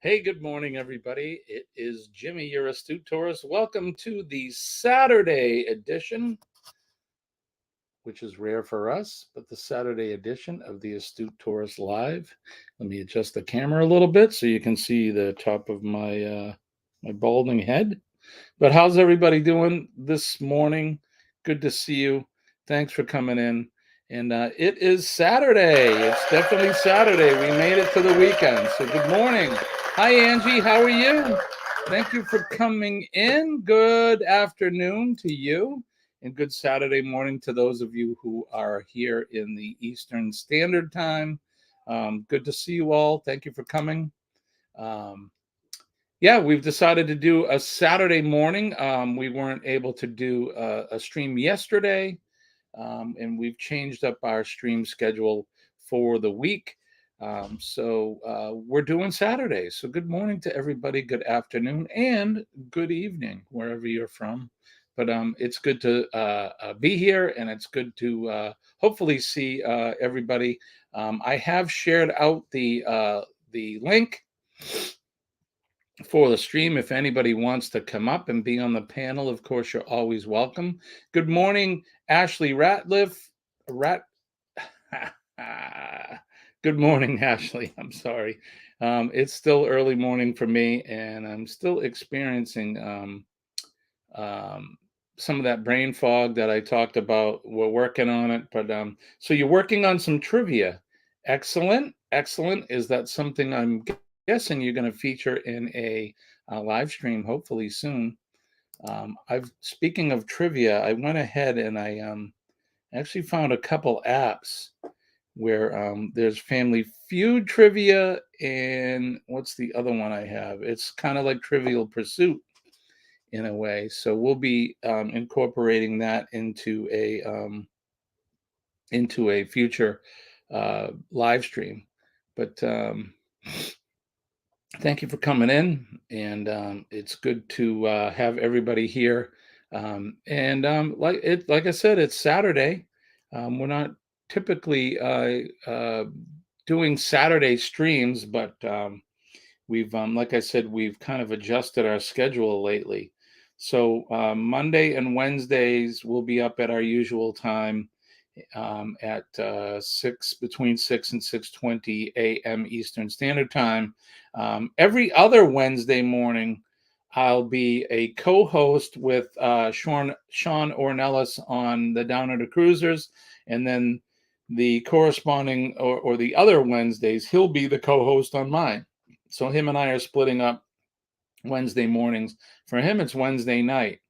Hey, good morning, everybody. It is Jimmy, your astute tourist. Welcome to the Saturday edition, which is rare for us, but the Saturday edition of the Astute Tourist Live. Let me adjust the camera a little bit so you can see the top of my balding head. But how's everybody doing this morning? Good to see you. Thanks for coming in. And it is Saturday. It's definitely Saturday. We made it to the weekend. So good morning. Hi, Angie. How are you? Thank you for coming in. Good afternoon to you. And good Saturday morning to those of you who are here in the Eastern Standard Time. Good to see you all. Thank you for coming. Um, yeah, we've decided to do a Saturday morning. We weren't able to do a stream yesterday, and we've changed up our stream schedule for the week. So we're doing Saturdays. So good morning to everybody, good afternoon, and good evening, wherever you're from. But it's good to be here, and it's good to hopefully see everybody. I have shared out the link for the stream. If anybody wants to come up and be on the panel, of course, you're always welcome. Good morning, Ashley Ratliff. Rat. Good morning, Ashley. I'm sorry. It's still early morning for me, and I'm still experiencing um, some of that brain fog that I talked about. We're working on it, but so you're working on some trivia. Excellent, excellent. Is that something I'm guessing you're going to feature in a live stream hopefully soon? I've Speaking of trivia, I went ahead and I actually found a couple apps where there's Family Feud trivia, and what's the other one I have? It's kind of like Trivial Pursuit in a way. So we'll be incorporating that into a future live stream. But thank you for coming in, and it's good to have everybody here. Like I said, it's Saturday. We're not typically doing Saturday streams, but like I said, we've kind of adjusted our schedule lately. So Monday and Wednesdays we'll be up at our usual time at between 6 and 6:20 a.m. Eastern Standard Time. Every other Wednesday morning, I'll be a co-host with Sean Ornelas on the Down Under Cruisers, and then the corresponding or the other Wednesdays, he'll be the co-host on mine. So him and I are splitting up Wednesday mornings. For him, it's Wednesday night.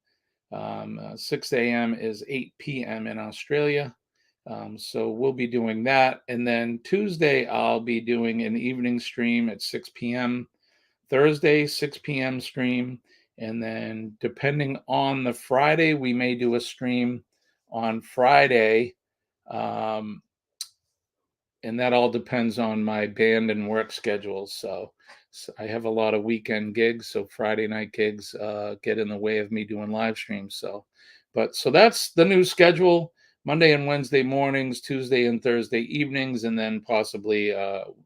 6 a.m. is 8 p.m. in Australia. So we'll be doing that. And then Tuesday, I'll be doing an evening stream at 6 p.m. Thursday, 6 p.m. stream. And then depending on the Friday, we may do a stream on Friday. And that all depends on my band and work schedules. So I have a lot of weekend gigs, so Friday night gigs get in the way of me doing live streams. So that's the new schedule: Monday and Wednesday mornings, Tuesday and Thursday evenings, and then possibly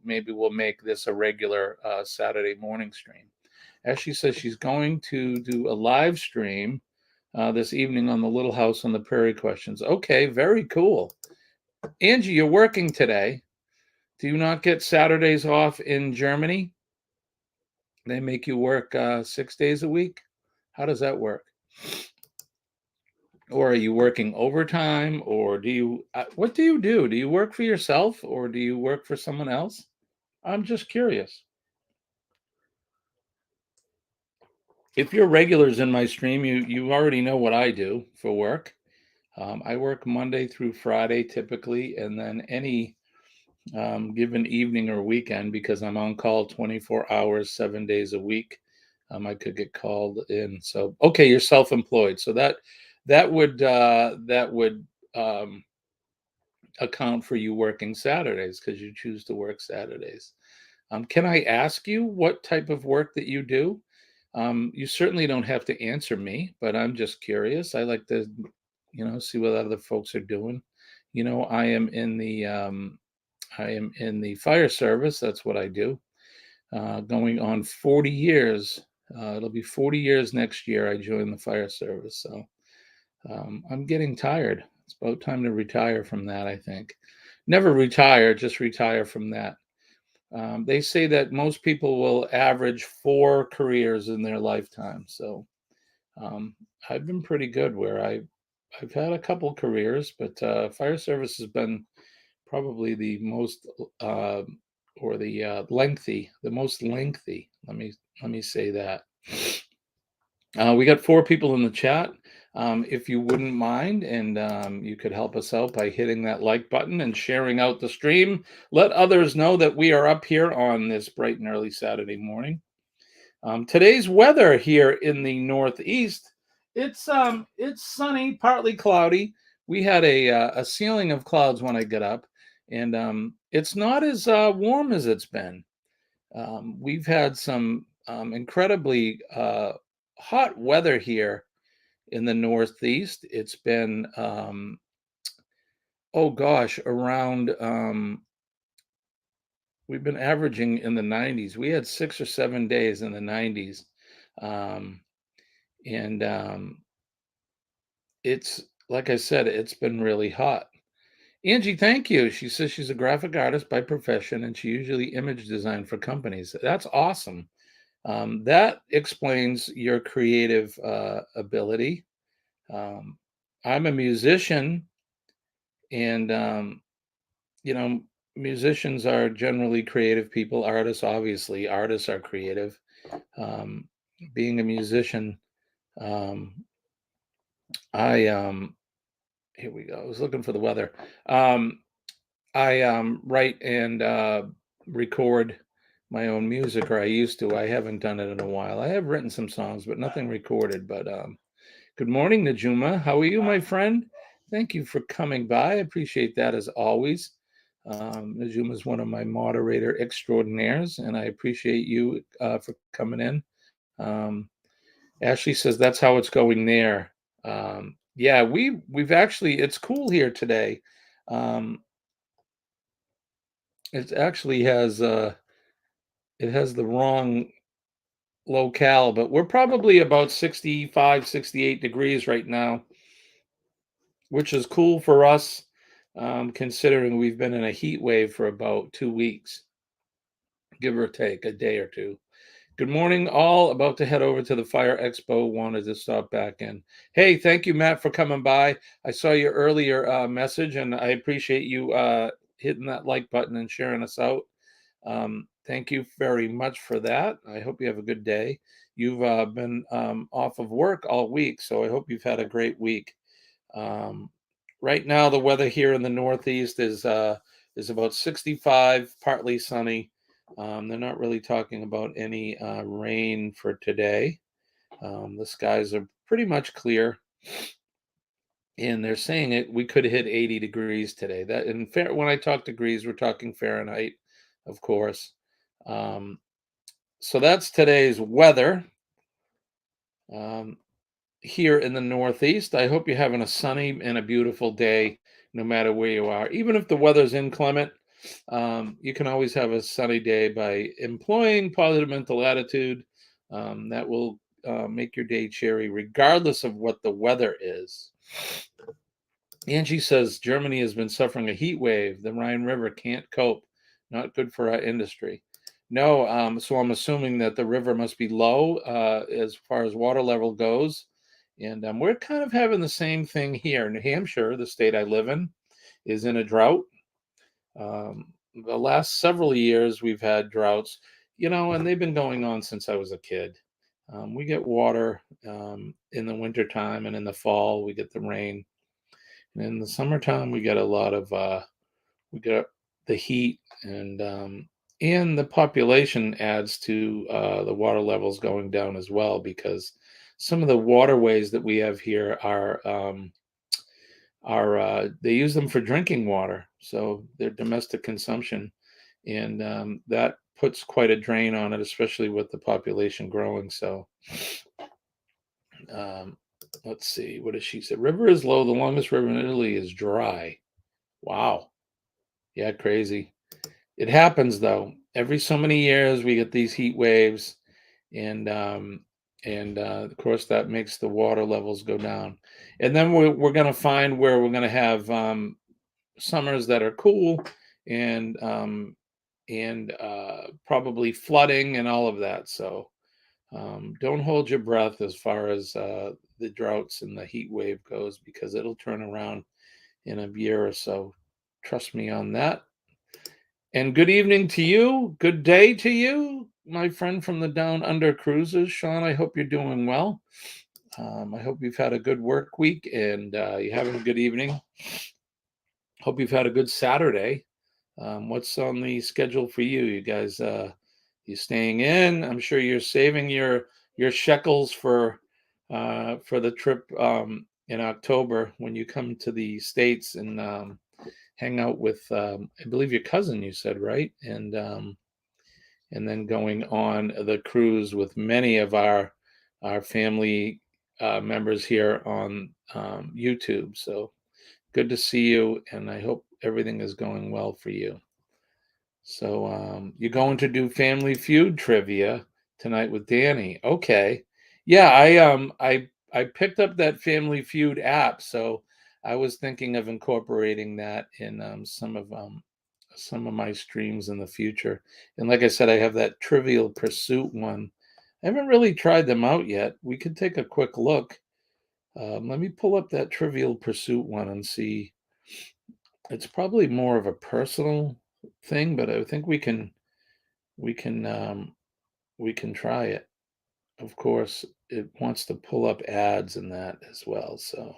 maybe we'll make this a regular Saturday morning stream. Ashley says she's going to do a live stream this evening on the Little House on the Prairie questions. Okay, very cool. Angie, you're working today. Do you not get Saturdays off in Germany? They make you work 6 days a week? How does that work? Or are you working overtime? Or what do you do? Do you work for yourself or do you work for someone else? I'm just curious. If you're regulars in my stream, you already know what I do for work. I work Monday through Friday typically, and then any given evening or weekend, because I'm on call 24 hours, 7 days a week. I could get called in. So, okay, you're self-employed. So that would account for you working Saturdays because you choose to work Saturdays. Can I ask you what type of work that you do? You certainly don't have to answer me, but I'm just curious. I like to, see what other folks are doing. I am in the fire service. That's what I do. going on 40 years. It'll be 40 years next year I joined the fire service. So I'm getting tired. It's about time to retire from that, I think. Never retire, just retire from that. They say that most people will average 4 careers in their lifetime. So um, I've been pretty good where I've had a couple careers, but fire service has been probably the most uh, or the most lengthy. Let me say that. We got 4 people in the chat. If you wouldn't mind, and you could help us out by hitting that like button and sharing out the stream, let others know that we are up here on this bright and early Saturday morning. Today's weather here in the Northeast, it's sunny, partly cloudy. We had a ceiling of clouds when I get up, and it's not as warm as it's been. We've had some incredibly hot weather here in the Northeast. It's been, oh gosh, around, we've been averaging in the 90s. We had 6 or 7 days in the 90s. Um, and it's, like I said, it's been really hot. Angie, thank you. She says she's a graphic artist by profession and she usually image design for companies. That's awesome. That explains your creative ability. Um, I'm a musician, and you know, musicians are generally creative people. Artists, obviously, artists are creative. Um, Being a musician, um, I here we go. I was looking for the weather. Um, I write and record my own music, or I used to. I haven't done it in a while. I have written some songs, but nothing recorded. But good morning, Najuma. How are you, my friend? Thank you for coming by. I appreciate that as always. Najuma is one of my moderator extraordinaires, and I appreciate you for coming in. Um, Ashley says that's how it's going there. Yeah, we've actually it's cool here today. Um, it actually has it has the wrong locale, but we're probably about 65, 68 degrees right now, which is cool for us, considering we've been in a heat wave for about 2 weeks, give or take a day or two. Good morning, all. About to head over to the Fire Expo. Wanted to stop back in. Hey, thank you, Matt, for coming by. I saw your earlier message, and I appreciate you hitting that like button and sharing us out. Thank you very much for that. I hope you have a good day. You've been off of work all week, so I hope you've had a great week. Um, right now, the weather here in the Northeast is about 65, partly sunny. They're not really talking about any rain for today. The skies are pretty much clear, and they're saying it. We could hit 80 degrees today. That in fair. When I talk degrees, we're talking Fahrenheit, of course. Um, so that's today's weather. Um, Here in the Northeast. I hope you're having a sunny and a beautiful day, no matter where you are. Even if the weather's inclement, you can always have a sunny day by employing positive mental attitude. That will make your day cherry, regardless of what the weather is. Angie says Germany has been suffering a heat wave. The Rhine River can't cope. Not good for our industry. No, so I'm assuming that the river must be low as far as water level goes. And we're kind of having the same thing here. New Hampshire, the state I live in, is in a drought. The last several years, we've had droughts, and they've been going on since I was a kid. We get water in the wintertime, and in the fall, we get the rain. And in the summertime, we get a lot of we get the heat, and the population adds to the water levels going down as well, because some of the waterways that we have here are they use them for drinking water, so they're domestic consumption, and that puts quite a drain on it, especially with the population growing. So um, let's see, what does she say? River is low. The longest river in Italy is dry. Wow. Yeah, crazy. It happens though. Every so many years we get these heat waves, and of course that makes the water levels go down. And then we're going to find where we're going to have summers that are cool, and probably flooding and all of that. So don't hold your breath as far as the droughts and the heat wave goes, because it'll turn around in a year or so. Trust me on that. And good evening to you. Good day to you, my friend from the Down Under Cruises. Sean, I hope you're doing well. I hope you've had a good work week, and you're having a good evening. Hope you've had a good Saturday. What's on the schedule for you? You guys, you staying in? I'm sure you're saving your shekels for the trip in October when you come to the States and hang out with I believe your cousin. You said, right? And then going on the cruise with many of our family members here on YouTube. So good to see you, and I hope everything is going well for you. So you're going to do Family Feud trivia tonight with Danny. Okay. Yeah, I picked up that Family Feud app, so I was thinking of incorporating that in some of my streams in the future. And like I said, I have that Trivial Pursuit one. I haven't really tried them out yet. We could take a quick look. Let me pull up that Trivial Pursuit one and see. It's probably more of a personal thing, but I think we can we can try it. Of course, it wants to pull up ads and that as well. So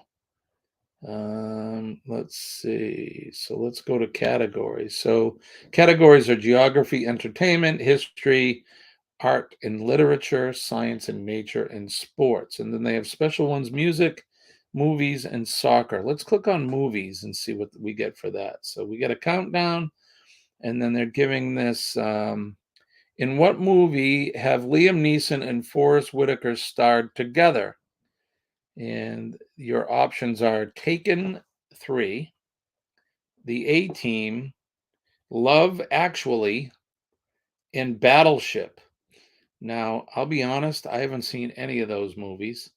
let's see. So let's go to categories. So categories are geography, entertainment, history, art and literature, science and nature, and sports. And then they have special ones: music, movies, and soccer. Let's click on movies and see what we get for that. So we get a countdown, and then they're giving this. In what movie have Liam Neeson and Forrest Whitaker starred together? And your options are Taken 3, The A Team, Love Actually, and Battleship. Now, I'll be honest, I haven't seen any of those movies.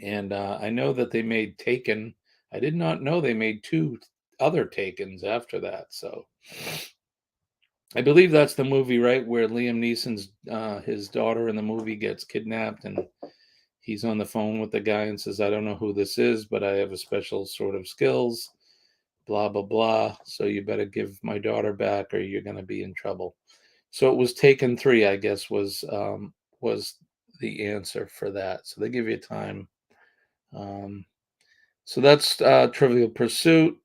And I know that they made Taken. I did not know they made two other Takens after that. So I believe that's the movie, right, where Liam Neeson's his daughter in the movie gets kidnapped, and he's on the phone with the guy and says, "I don't know who this is, but I have a special sort of skills, blah blah blah. So you better give my daughter back, or you're going to be in trouble." So it was Taken 3, I guess, was the answer for that. So they give you time. Um, so that's Trivial Pursuit.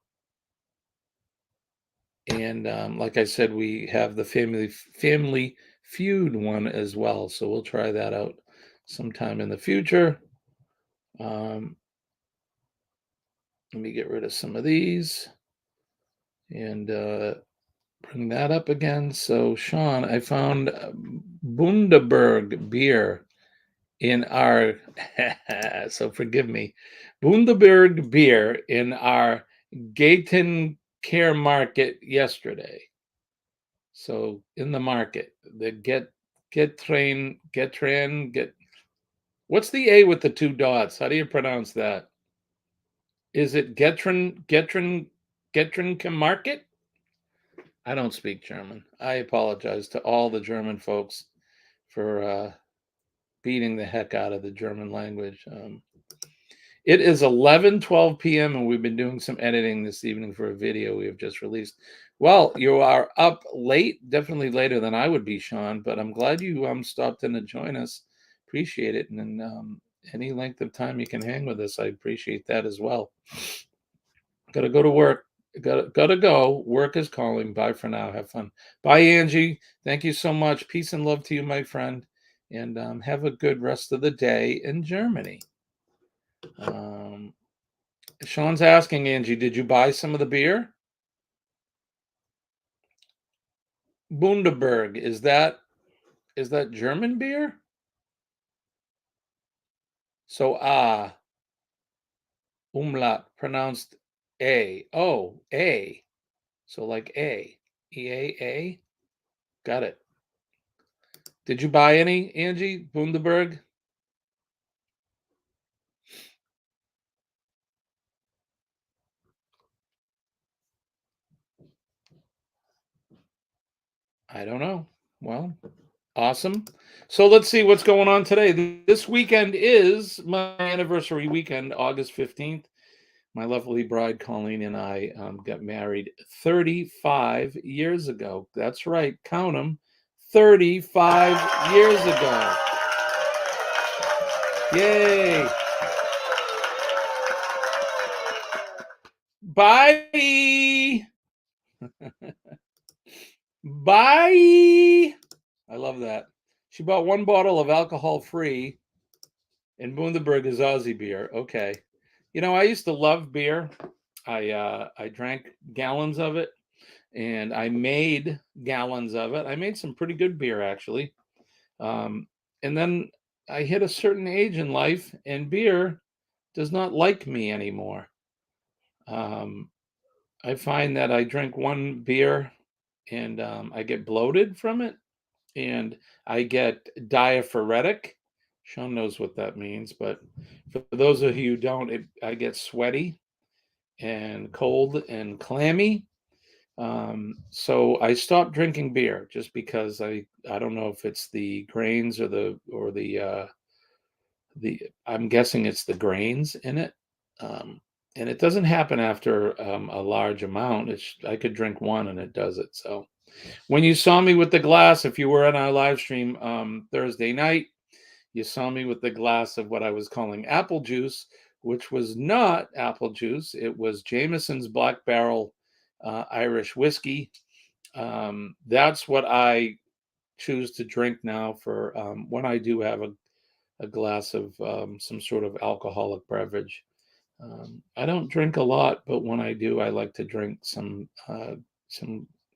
And like I said, we have the Family Feud one as well. So we'll try that out sometime in the future. Um, let me get rid of some of these and bring that up again. So, Sean, I found Bundaberg beer in our, so forgive me, Bundaberg beer in our Gayton Care Market yesterday. So in the market, the get. What's the A with the two dots? How do you pronounce that? Is it Getrin Market? I don't speak German. I apologize to all the German folks for beating the heck out of the German language. It is 11:12 p.m. and we've been doing some editing this evening for a video we have just released. Well, you are up late, definitely later than I would be, Sean, but I'm glad you stopped in to join us. Appreciate it. And any length of time you can hang with us, I appreciate that as well. Got to go to work. Gotta go. Work is calling. Bye for now. Have fun. Bye, Angie. Thank you so much. Peace and love to you, my friend. And have a good rest of the day in Germany. Sean's asking, Angie, did you buy some of the beer? Bundaberg, is that German beer? So umlaut pronounced A. Oh, A. So like A. EAA. Got it. Did you buy any, Angie Bundaberg? I don't know. Well, awesome. So let's see what's going on today. This weekend is my anniversary weekend, August 15th. My lovely bride, Colleen, and I got married 35 years ago. That's right. Count them. 35 years ago. Yay. Bye. Bye. I love that. She bought one bottle of alcohol free, and Bundaberg is Aussie beer. Okay. You know, I used to love beer. I drank gallons of it, and I made gallons of it. I made some pretty good beer actually. Um, and then I hit a certain age in life, and beer does not like me anymore. Um, I find that I drink one beer and I get bloated from it, and I get diaphoretic. Sean knows what that means, but for those of you who don't, I get sweaty and cold and clammy. So I stopped drinking beer just because I don't know if it's the grains or the I'm guessing it's the grains in it. And it doesn't happen after a large amount. I could drink one and it does it. So when you saw me with the glass, if you were on our live stream Thursday night, you saw me with the glass of what I was calling apple juice, which was not apple juice. It was Jameson's Black Barrel Irish whiskey. That's what I choose to drink now for when I do have a glass of some sort of alcoholic beverage. I don't drink a lot, but when I do, I like to drink some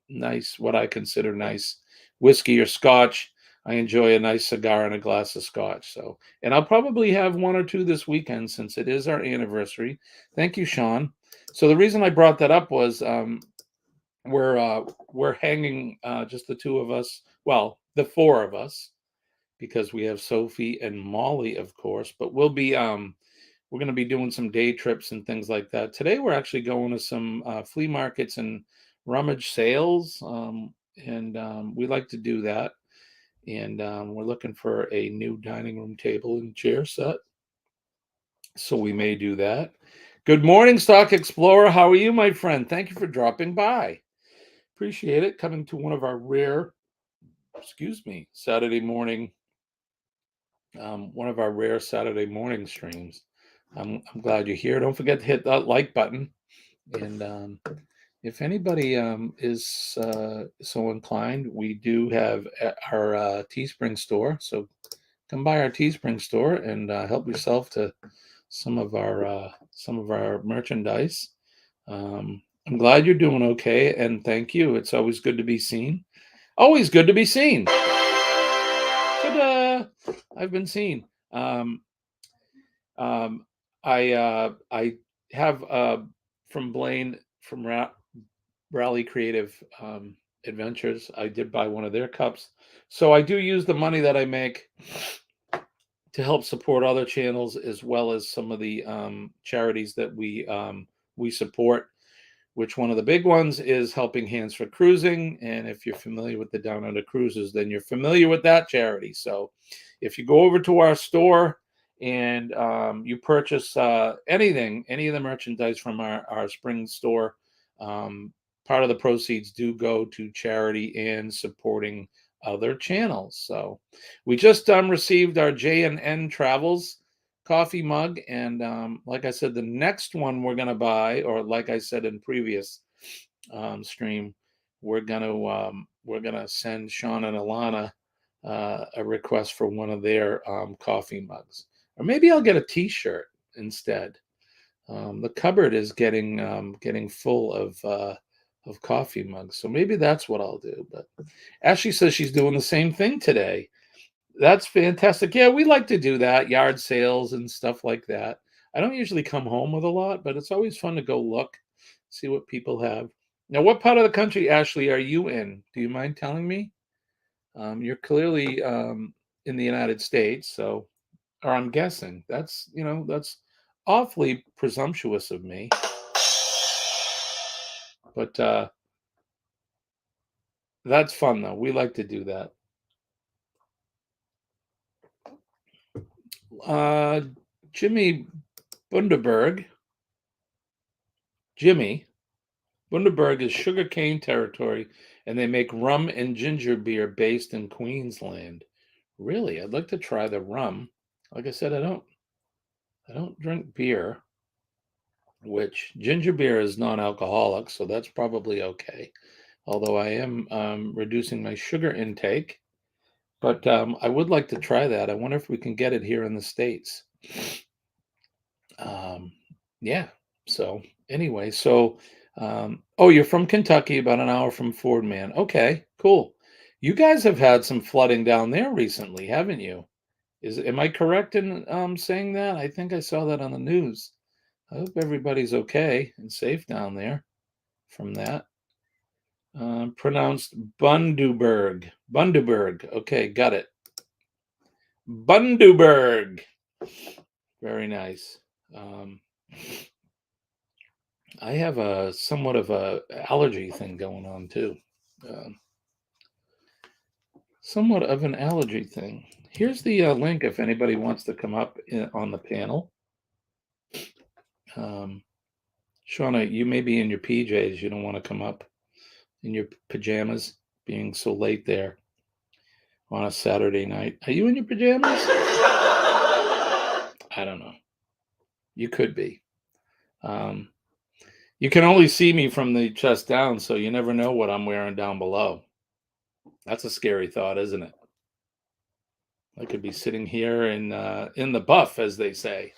nice, what I consider nice whiskey or scotch. I enjoy a nice cigar and a glass of scotch. So, and I'll probably have one or two this weekend since it is our anniversary. Thank you, Sean. So the reason I brought that up was we're hanging just the two of us. Well, the four of us because we have Sophie and Molly, of course. But we're going to be doing some day trips and things like that. Today, we're actually going to some flea markets and rummage sales, and we like to do that. And we're looking for a new dining room table and chair set, so we may do that. Good morning, Stock Explorer. How are you, my friend? Thank you for dropping by. Appreciate it. Coming to one of our rare, Saturday morning, one of our rare Saturday morning streams. I'm glad you're here. Don't forget to hit that like button. And if anybody is so inclined, we do have our Teespring store. So come by our Teespring store and help yourself to some of our merchandise. I'm glad you're doing okay, and thank you. It's always good to be seen. Always good to be seen. Ta-da! I've been seen. Um, I have from Blaine from Rally Creative Adventures. I did buy one of their cups, so I do use the money that I make to help support other channels as well as some of the charities that we support. Which one of the big ones is Helping Hands for Cruising, and if you're familiar with the Down Under Cruises, then you're familiar with that charity. So, if you go over to our store and you purchase anything, any of the merchandise from our spring store, part of the proceeds do go to charity and supporting other channels. So we just received our J&N Travels coffee mug, and like I said, the next one we're going to buy, or like I said in previous stream, we're gonna send Sean and Alana a request for one of their coffee mugs, or maybe I'll get a T-shirt instead. The cupboard is getting full of coffee mugs, so maybe that's what I'll do. But Ashley says she's doing the same thing today. That's fantastic. Yeah, we like to do that, yard sales and stuff like that. I don't usually come home with a lot, but it's always fun to go look, see what people have. Now, what part of the country, Ashley, are you in? Do you mind telling me? You're clearly in the United States, so, or I'm guessing that's awfully presumptuous of me. But that's fun, though. We like to do that. Uh, Jimmy Bundaberg. Jimmy Bundaberg is sugarcane territory, and they make rum and ginger beer based in Queensland. Really, I'd like to try the rum. Like I said, I don't drink beer, which ginger beer is non-alcoholic, so that's probably okay. Although I am reducing my sugar intake, but I would like to try that. I wonder if we can get it here in the States. Um, yeah. So anyway, oh, you're from Kentucky, about an hour from Ford, man. Okay, cool. You guys have had some flooding down there recently, haven't you? Am I correct in saying that? I think I saw that on the news. I hope everybody's okay and safe down there from that. Pronounced Bundaberg. Bundaberg. Okay, got it. Bundaberg. Very nice. I have a somewhat of a allergy thing going on too. Um, Somewhat of an allergy thing. Here's the link if anybody wants to come up on the panel. Shauna, you may be in your PJs. You don't want to come up in your pajamas, being so late there on a Saturday night. Are you in your pajamas? I don't know. You could be. Um, you can only see me from the chest down, so you never know what I'm wearing down below. That's a scary thought, isn't it? I could be sitting here in the buff, as they say.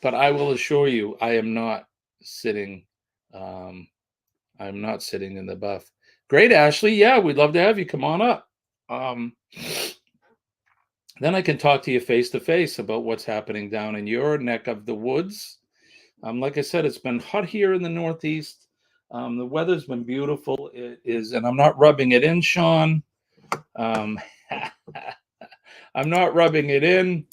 But I will assure you, I am not sitting. Um, I'm not sitting in the buff. Great, Ashley. Yeah, we'd love to have you. Come on up. Um, then I can talk to you face to face about what's happening down in your neck of the woods. Like I said, it's been hot here in the Northeast. The weather's been beautiful. It is, and I'm not rubbing it in, Sean. Um, I'm not rubbing it in,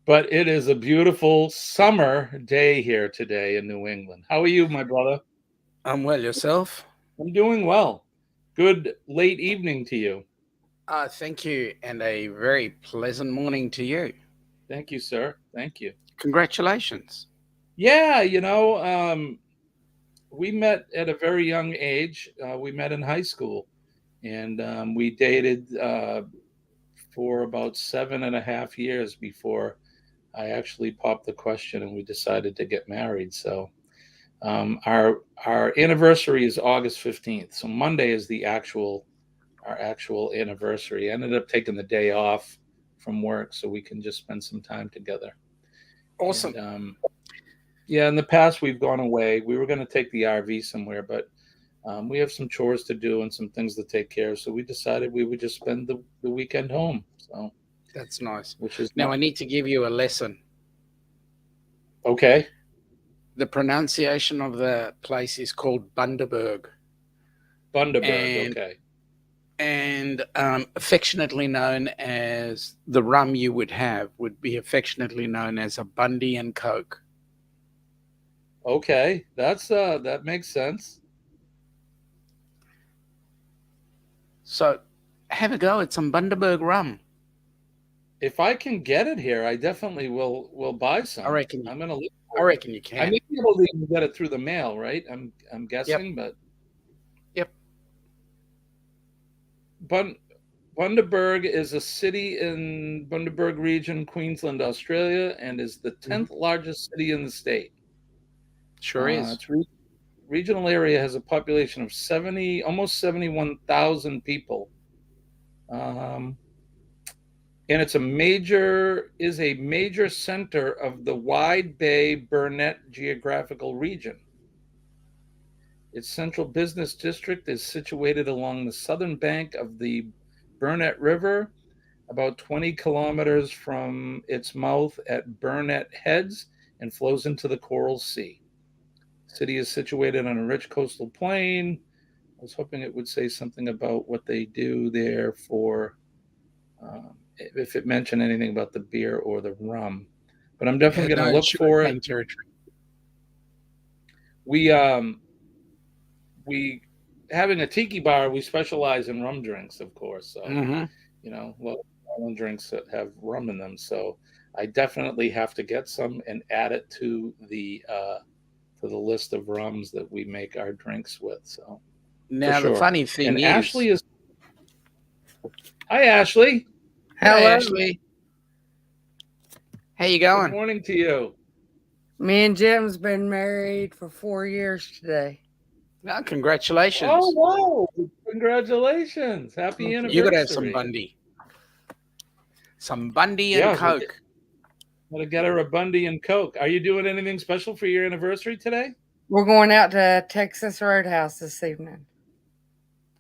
but it is a beautiful summer day here today in New England. How are you, my brother? I'm well, yourself? I'm doing well. Good late evening to you. Thank you, and a very pleasant morning to you. Thank you, sir. Thank you. Congratulations. Yeah, we met at a very young age. We met in high school, and we dated for about 7.5 years before I actually popped the question and we decided to get married. So our anniversary is August 15th. So Monday is our actual anniversary. I ended up taking the day off from work so we can just spend some time together. Awesome. And yeah, in the past we've gone away. We were going to take the RV somewhere, but we have some chores to do and some things to take care of. So we decided we would just spend the weekend home. So, That's nice. which is Now, not I need to give you a lesson. okay. The pronunciation of the place is called Bundaberg, Bundaberg. and Okay. affectionately known as the rum you would have would be affectionately known as a Bundy and Coke. Okay. That makes sense. So, have a go at some Bundaberg rum. If I can get it here, I definitely will buy I some. reckon. I'm gonna look I for it. reckon you I can. may be able to even get it through the mail, right? I'm Yep. guessing, but Yep. Bun Bundaberg is a city in Bundaberg region, Queensland, Australia, and is the Hmm. 10th largest city in the state. Sure is. Its regional area has a population of almost 71,000 people, um, and is a major center of the Wide Bay Burnett geographical region. Its central business district is situated along the southern bank of the Burnett River, about 20 kilometers from its mouth at Burnett Heads, and flows into the Coral Sea. City is situated on a rich coastal plain. I was hoping it would say something about what they do there for, if it mentioned anything about the beer or the rum. But I'm definitely going to look for it. Territory. We having a tiki bar, we specialize in rum drinks, of course. So, well, drinks that have rum in them. So I definitely have to get some and add it to the list of rums that we make our drinks with. So now the funny thing and is, Ashley is. Hi, Ashley. Hello. Hi, Ashley. How you going? Good morning to you. Me and Jim's been married for 4 years today. No, congratulations. Oh, wow. Congratulations. Happy anniversary. You got to have some Bundy. Some Bundy and Coke. Gotta get her a Bundy and Coke. Are you doing anything special for your anniversary today? We're going out to Texas Roadhouse this evening.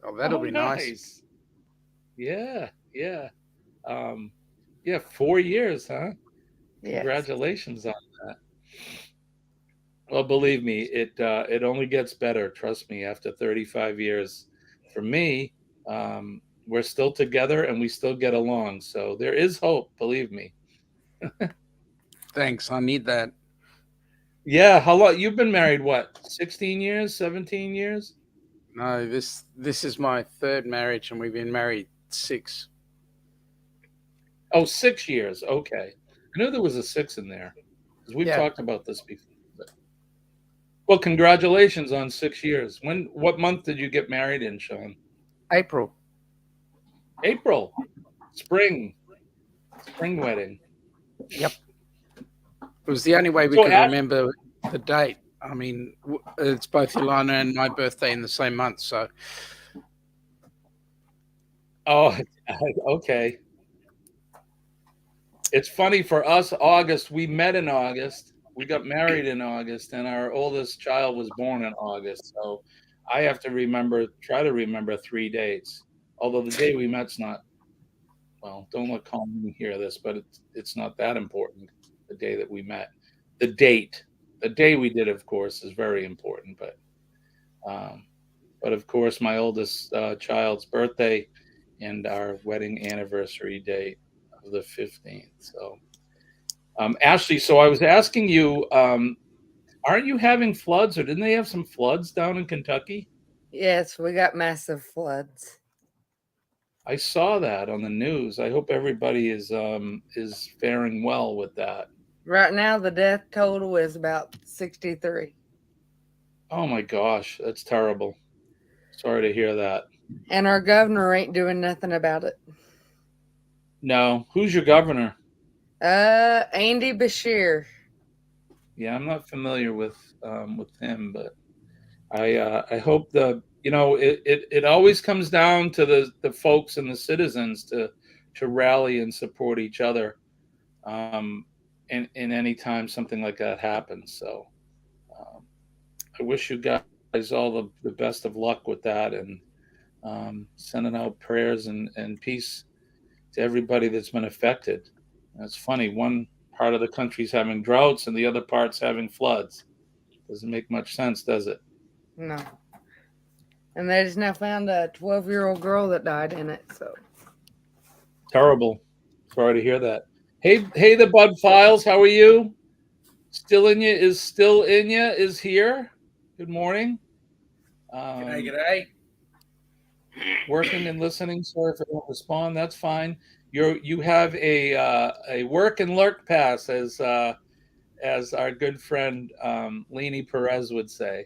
Oh, that'll be nice. Yeah. 4 years, huh? Yes. Congratulations on that. Well, believe me, it only gets better. Trust me. After 35 years, for me, we're still together and we still get along. So there is hope. Believe me. Thanks. I need that. Yeah. How long? You've been married? What? 16 years? 17 years? No, this is my third marriage, and we've been married 6. Oh, 6 years. Okay. I knew there was a 6 in there because we've talked about this before. Well, congratulations on 6 years. What month did you get married in, Sean? April. Spring wedding. Yep. It was the only way we could remember the date. I mean, it's both Ilana and my birthday in the same month, so. Oh, okay. It's funny for us, August, we met in August. We got married in August, and our oldest child was born in August. So I have to try to remember 3 dates. Although the day we met's not, well, don't let Colin hear this, but it's not that important, the day that we met. The date. The day we did, of course, is very important. But of course, my oldest child's birthday and our wedding anniversary date of the 15th. So, Ashley, so I was asking you, aren't you having floods, or didn't they have some floods down in Kentucky? Yes, we got massive floods. I saw that on the news. I hope everybody is faring well with that. Right now, the death total is about 63. Oh my gosh, that's terrible. Sorry to hear that. And our governor ain't doing nothing about it. No, who's your governor? Andy Beshear. Yeah, I'm not familiar with him, but I hope it always comes down to the folks and the citizens to rally and support each other. In any time something like that happens. So I wish you guys all the best of luck with that, and sending out prayers and peace to everybody that's been affected. And it's funny, one part of the country's having droughts and the other part's having floods. Doesn't make much sense, does it? No. And they just now found a 12-year-old girl that died in it. So terrible. Sorry to hear that. Hey, the Bud Files, how are you? Still in you is here. Good morning. G'day. Working and listening. Sorry if I don't respond. That's fine. You have a work and lurk pass, as our good friend Leanie Perez would say.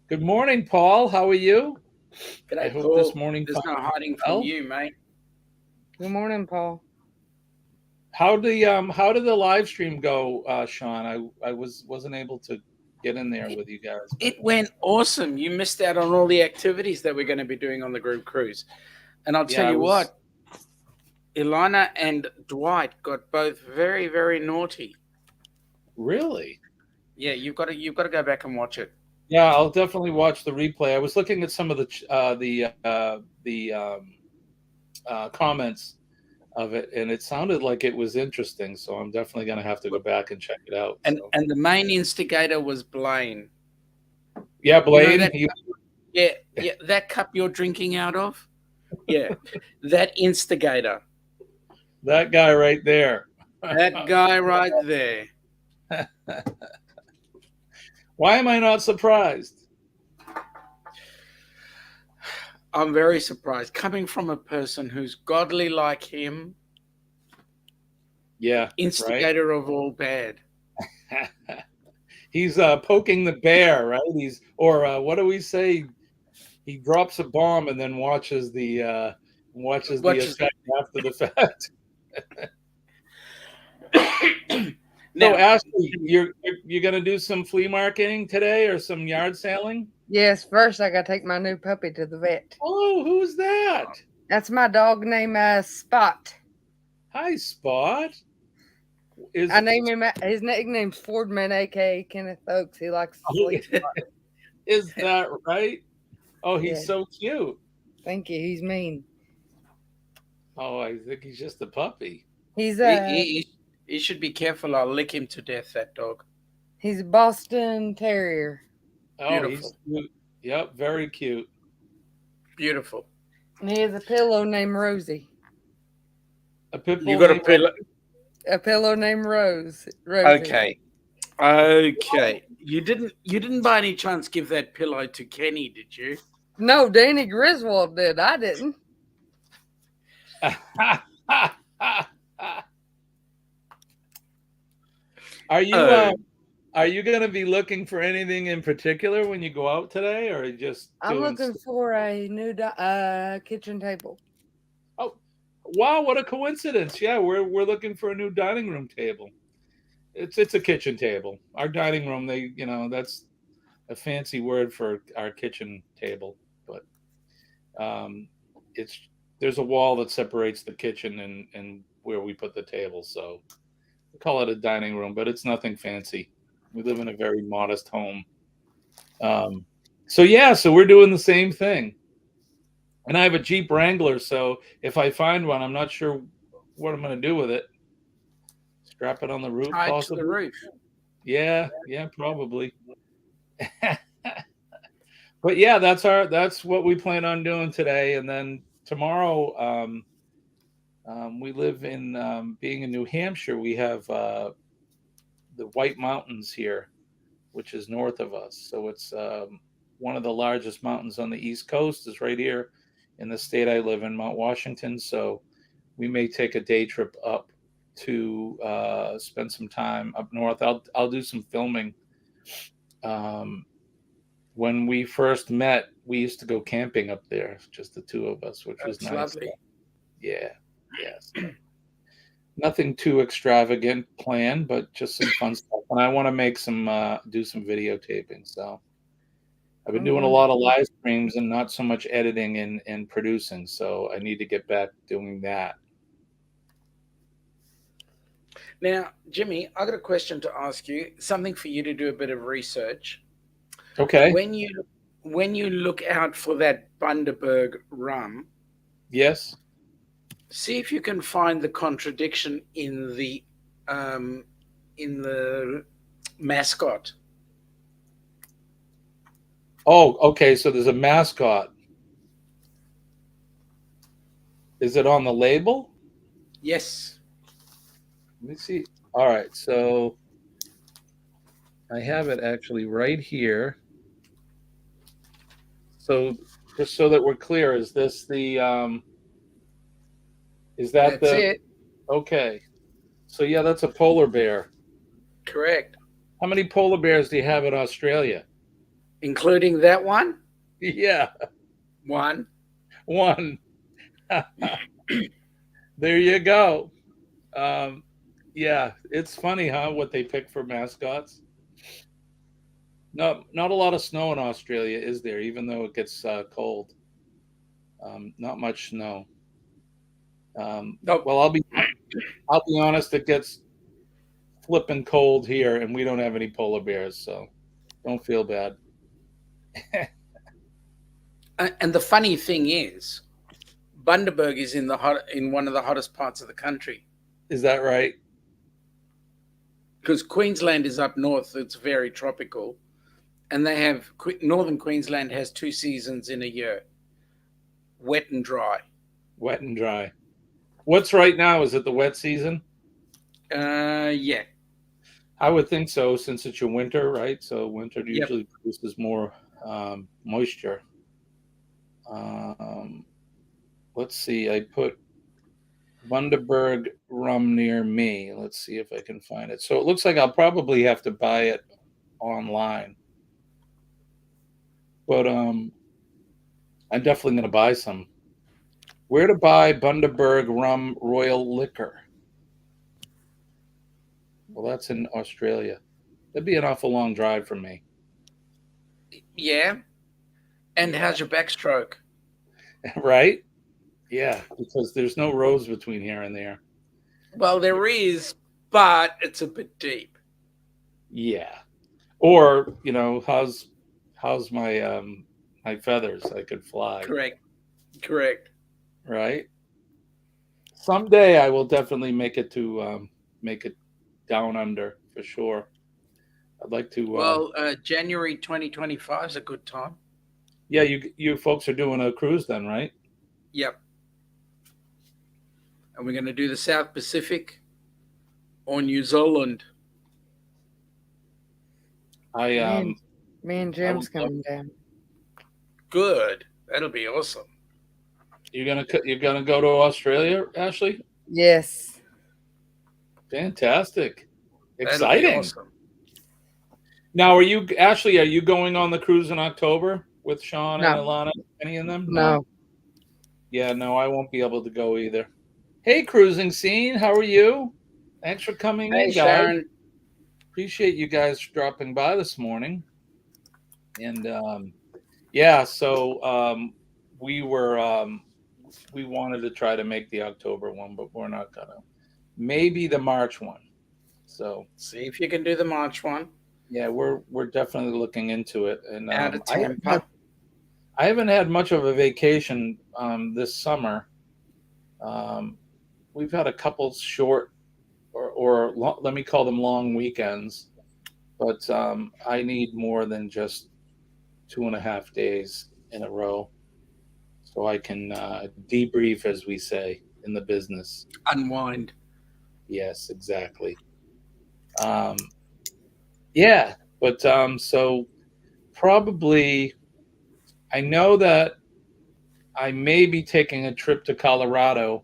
Good morning, Paul. How are you? G'day, I hope Paul. this morning. There's no hiding from you, mate. Good morning, Paul. How did the live stream go, Sean? I wasn't able to get in there with you guys. It went awesome. You missed out on all the activities that we're going to be doing on the group cruise. And I'll tell you what, Ilana and Dwight got both very, very naughty. Really? Yeah, you've got to go back and watch it. Yeah, I'll definitely watch the replay. I was looking at some of the comments of it, and it sounded like it was interesting. So I'm definitely going to have to go back and check it out. And the main instigator was Blaine. Yeah, Blade. that yeah, that cup you're drinking out of. Yeah, that instigator. That guy right there. That guy right there. Why am I not surprised? I'm very surprised. Coming from a person who's godly like him, Yeah, instigator of all bad. right. He's poking the bear, right? What do we say? He drops a bomb and then watches the effect after the fact. Now, So, Ashley, you're gonna do some flea marketing today or some yard selling? Yes, first I gotta take my new puppy to the vet. Oh, who's that? That's my dog named Spot. Hi, Spot. I named him. His nickname's Fordman, aka Kenneth Oaks. He likes to sleep. Is that right? Oh, he's Yeah. so cute. Thank you. He's mean. Oh, I think he's just a puppy. He's he should be careful. I'll lick him to death, that dog. he's a Boston Terrier. Oh, Beautiful. he's cute. Yep, very cute. Beautiful. And he has a pillow named Rosie. A pit bull You got a named- pillow. A pillow named Rosie. Okay. You didn't by any chance give that pillow to Kenny, did you? No, Danny Griswold did. I didn't. Are you going to be looking for anything in particular when you go out today, or just? I'm doing looking for a new kitchen table. Oh, wow! What a coincidence! Yeah, we're looking for a new dining room table. It's a kitchen table. Our dining room, that's a fancy word for our kitchen table, but there's a wall that separates the kitchen and where we put the table, so we call it a dining room, but it's nothing fancy. We live in a very modest home. So we're doing the same thing. And I have a Jeep Wrangler, so if I find one, I'm not sure what I'm going to do with it. Strap it on the roof, Tied to possibly. the roof. Yeah, probably. But yeah, that's what we plan on doing today, and then tomorrow, we live in being in New Hampshire. We have the White Mountains here, which is north of us. So it's one of the largest mountains on the East Coast. Is right here in the state I live in, Mount Washington. So we may take a day trip up to spend some time up north. I'll do some filming. When we first met, we used to go camping up there, just the two of us, which was That's nice. lovely. Yeah, yes. Nothing too extravagant planned, but just some fun stuff. And I want to make do some videotaping. So I've been doing a lot of live streams and not so much editing and producing. So I need to get back doing that. Now, Jimmy, I got a question to ask you. Something for you to do a bit of research. Okay. When you look out for that Bundaberg rum, Yes. see if you can find the contradiction in the mascot. Oh, okay. So there's a mascot. Is it on the label? Yes. Let me see. All right. So I have it actually right here. So just so that we're clear, is this the is that That's the it. okay? So yeah, that's a polar bear. Correct. How many polar bears do you have in Australia? Including that one? Yeah, One. one. There you go. Yeah, it's funny, huh? What they pick for mascots. Not a lot of snow in Australia, is there? Even though it gets cold, not much snow. Nope. Well, I'll be honest. It gets flipping cold here, and we don't have any polar bears, so don't feel bad. And the funny thing is, Bundaberg is in one of the hottest parts of the country. Is that right? Because Queensland is up north, it's very tropical, And they have Northern Queensland has 2 seasons in a year, wet and dry. Wet and dry. What's right now? Is it the wet season? Yeah. I would think so, since it's your winter, right? So winter usually produces more moisture. Let's see. I put Bundaberg rum near me. Let's see if I can find it. So it looks like I'll probably have to buy it online. But I'm definitely going to buy some. Where to buy Bundaberg rum Royal Liquor? Well, that's in Australia. That'd be an awful long drive for me. Yeah. And how's your backstroke? Right? Yeah, because there's no roads between here and there. Well, there is, but it's a bit deep. Yeah. Or, how's my my feathers? I could fly. Correct. Right? Someday I will definitely make it down under for sure. I'd like to. Well, January 2025 is a good time. Yeah, you folks are doing a cruise then, right? Yep. And we're going to do the South Pacific or New Zealand. Me and Jim's coming down. Good. That'll be awesome. You're gonna go to Australia, Ashley? Yes. Fantastic. That'll Exciting. be awesome. Now, are you going on the cruise in October with Sean and No. Ilana? Any of them? No. Yeah, no, I won't be able to go either. Hey, cruising scene, how are you? Thanks for coming in, guys. Sharon. Appreciate you guys dropping by this morning. And so we wanted to try to make the October one, but we're not gonna. Maybe the March one. So see if you can do the March one. Yeah, we're definitely looking into it. And out of Tampa. I haven't had much of a vacation this summer. We've had a couple short or let me call them long weekends, but I need more than just 2.5 days in a row, so I can debrief, as we say in the business. Unwind. Yes, exactly. Yeah, but so probably I know that I may be taking a trip to Colorado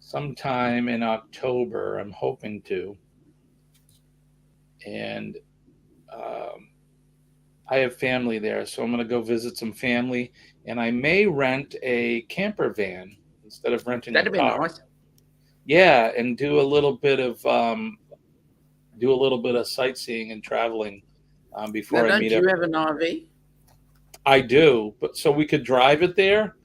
sometime in October. I'm hoping to. And I have family there, so I'm going to go visit some family. And I may rent a camper van instead of renting a car. That'd be nice. Yeah, and do a little bit of sightseeing and traveling before I meet up. Don't you have an RV? I do, but so we could drive it there.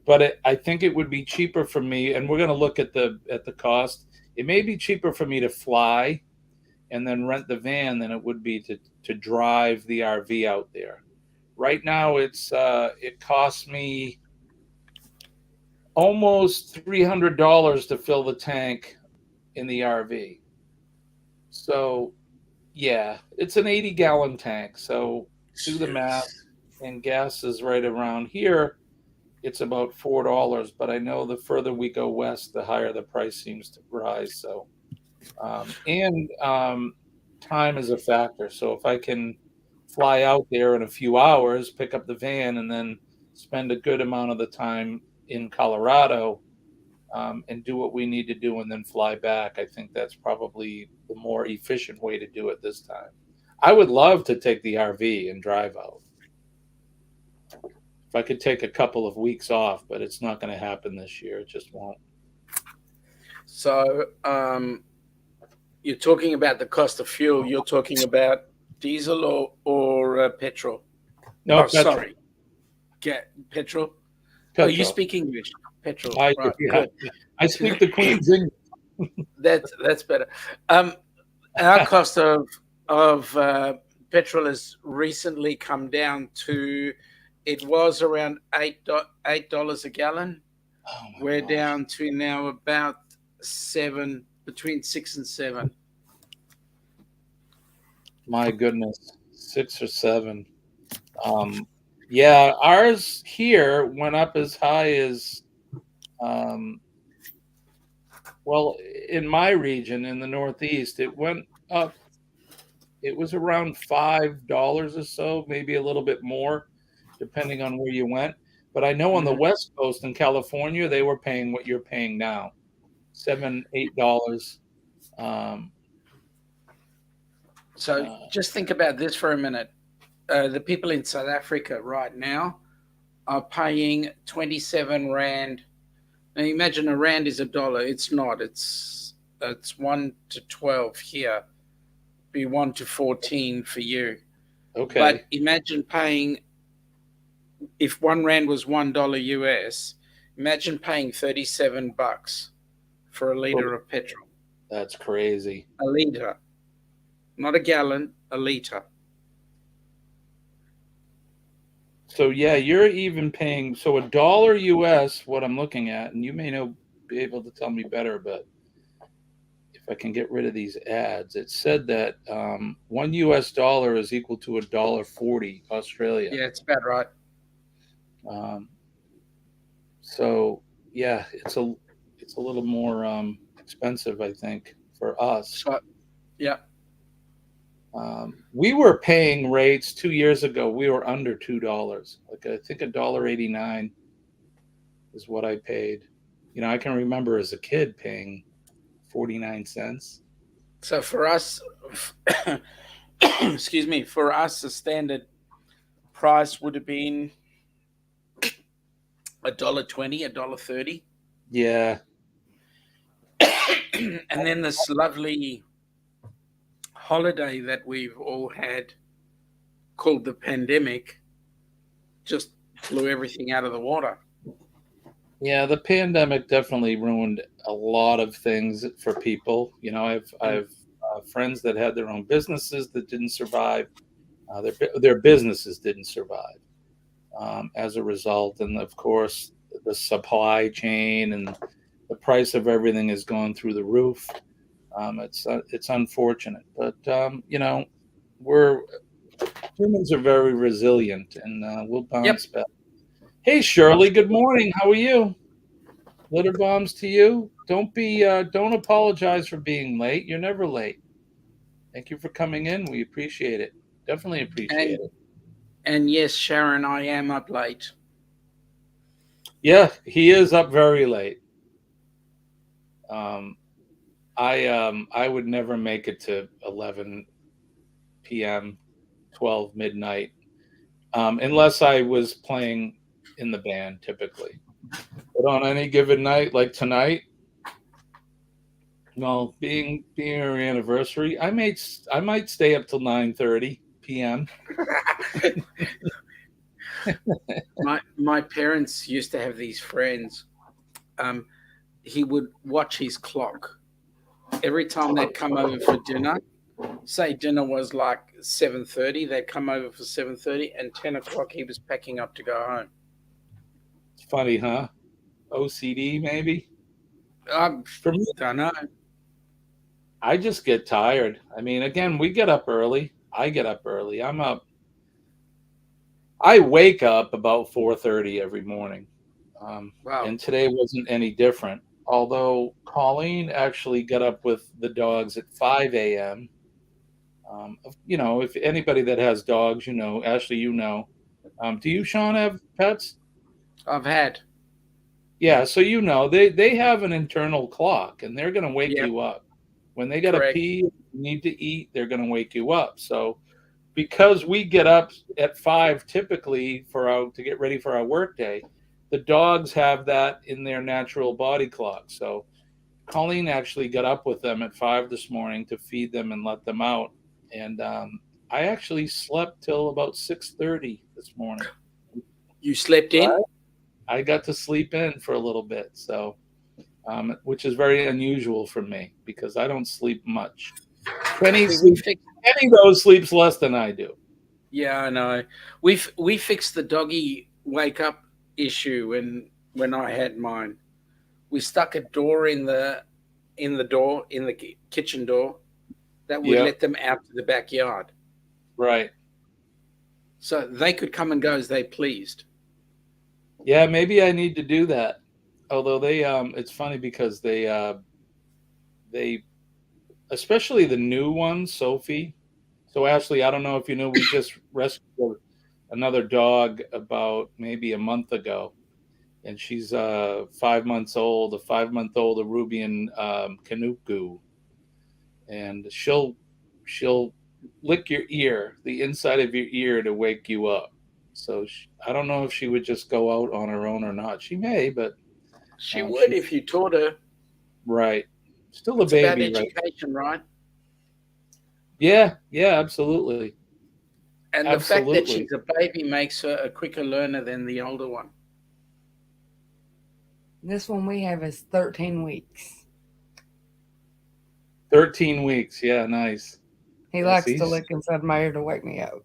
But I think it would be cheaper for me, and we're going to look at the cost. It may be cheaper for me to fly and then rent the van than it would be to drive the RV out there. Right now, it costs me almost $300 to fill the tank in the RV. So, yeah, it's an 80-gallon tank. So do the math, and gas is right around here. It's about $4, but I know the further we go west, the higher the price seems to rise. So, time is a factor. So if I can fly out there in a few hours, pick up the van, and then spend a good amount of the time in Colorado and do what we need to do and then fly back, I think that's probably the more efficient way to do it this time. I would love to take the RV and drive out. If I could take a couple of weeks off, but it's not going to happen this year. It just won't. So you're talking about the cost of fuel. You're talking about diesel or petrol? No, petrol. Sorry. Petrol? Oh, you speak English. Petrol. Right, yeah. I speak the Queen's English. That's better. Our cost of petrol has recently come down to, it was around $8 a gallon. Oh We're down to now about between 6 and 7. My goodness, 6 or 7. Yeah, ours here went up as high as, well, in my region in the Northeast, it went up. It was around $5 or so, maybe a little bit more, depending on where you went. But I know on the Mhm. West Coast in California, they were paying what you're paying now, $7, $8. Um, So uh, just think about this for a minute. The people in South Africa right now are paying 27 rand. Now imagine a rand is a dollar. It's not. It's 1 to 12 here. Be 1 to 14 for you. okay. But imagine paying, if 1 rand was $1 US, imagine paying $37 for a liter of petrol. That's crazy. A liter, not a gallon, a liter. So yeah, you're even paying so $1 US, what I'm looking at, and you may be able to tell me better, but if I can get rid of these ads, it said that $1 US is equal to $1.40 Australia. Yeah, it's about right. Um, so yeah, it's a little more expensive, I think, for us. So, yeah. We were paying rates 2 years ago. We were under $2. Like I think $1.89 is what I paid. You know, I can remember as a kid paying 49 cents. So for us, excuse me, for us, the standard price would have been $1.20, $1.30. Yeah. And then this lovely holiday that we've all had called the pandemic just blew everything out of the water. Yeah, the pandemic definitely ruined a lot of things for people. You know, I've friends that had their own businesses that didn't survive. Their businesses didn't survive as a result, and of course, the supply chain and the price of everything has gone through the roof. It's unfortunate, but you know, humans are very resilient, and we'll bounce back. Hey, Shirley. Good morning. How are you? Litter bombs to you. Don't apologize for being late. You're never late. Thank you for coming in. We appreciate it. Definitely appreciate it. And yes, Sharon, I am up late. Yeah, he is up very late. I would never make it to 11 p.m., 12 midnight, unless I was playing in the band typically. But on any given night, like tonight, well, being our anniversary, I might stay up till 9:30 p.m. My parents used to have these friends. He would watch his clock every time they'd come over for dinner. Say dinner was like 7:30, they'd come over for 7:30, and 10 o'clock he was packing up to go home. It's funny, huh? OCD maybe. For me, I don't know. I just get tired. I mean, again, we get up early. I get up early. I wake up about 4:30 every morning. Wow. And today wasn't any different. Although Colleen actually got up with the dogs at 5 a.m. You know, if anybody that has dogs, you know, Ashley, you know. Do you, Sean, have pets? I've had. Yeah, so you know, they have an internal clock, and they're going to wake you up. When they got to pee, need to eat, they're going to wake you up. So because we get up at 5 typically to get ready for our workday, the dogs have that in their natural body clock. So Colleen actually got up with them at 5 this morning to feed them and let them out. And I actually slept till about 6:30 this morning. You slept in? I got to sleep in for a little bit, so which is very unusual for me because I don't sleep much. Kenny though sleeps less than I do. Yeah, I know. We fixed the doggy wake up issue when I had mine. We stuck a door in the kitchen door that would let them out to the backyard. Right. So they could come and go as they pleased. Yeah, maybe I need to do that. Although it's funny because they, especially the new one, Sophie. So Ashley, I don't know if you know, we just rescued another dog about maybe a month ago, and she's 5 months old, a 5-month-old Arubian Canuku, and she'll lick your ear, the inside of your ear, to wake you up. So I don't know if she would just go out on her own or not. She may, but She would she's if you taught her. right. Still a It's about baby, right? education, right? Yeah, yeah, absolutely. And the fact that Absolutely. she's a baby makes her a quicker learner than the older one. This one we have is 13 weeks. 13 weeks. Yeah, nice. He Yes, likes to he's lick inside my ear to wake me up.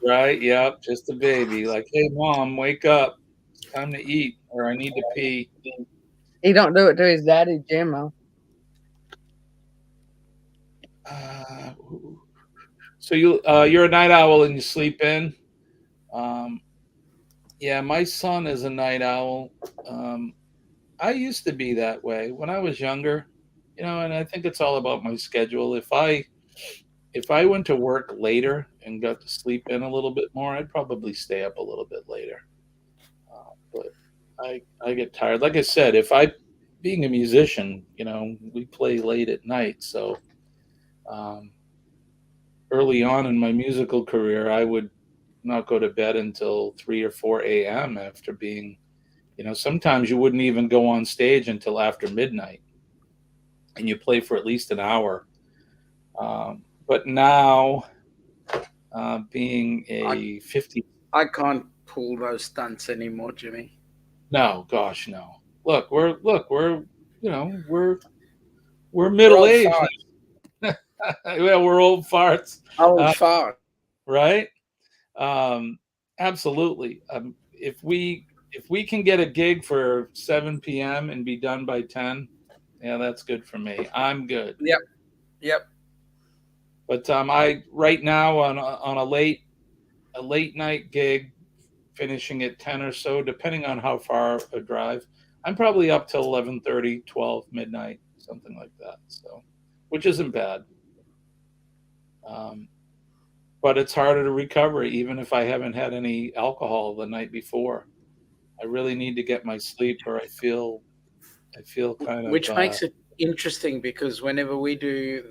right. Yep, just a baby. Like, hey, mom, wake up. It's time to eat, or I need to pee. He don't do it to his daddy, Jimmo. Uh, so you're a night owl and you sleep in. Um, yeah, my son is a night owl. Um, I used to be that way when I was younger, and I think it's all about my schedule. If I went to work later and got to sleep in a little bit more, I'd probably stay up a little bit later. But I get tired. Like I said, if I being a musician, we play late at night, so um, early on in my musical career, I would not go to bed until 3 or 4 a.m. after being, sometimes you wouldn't even go on stage until after midnight, and you play for at least an hour. But now, being a 50, I can't pull those stunts anymore, Jimmy. no, gosh, no. We're we're We're middle old aged. farts. Well, we're old farts, Old fart. right? Um, absolutely. If we can get a gig for 7 p.m. and be done by 10, yeah, that's good for me. I'm good. Yep. Yep. But I right now on a late night gig, finishing at 10 or so, depending on how far a drive. I'm probably up till 11:30, 12, midnight, something like that. So, which isn't bad. Um, but it's harder to recover even if I haven't had any alcohol the night before. I really need to get my sleep, or I feel kind of Which makes it interesting because whenever we do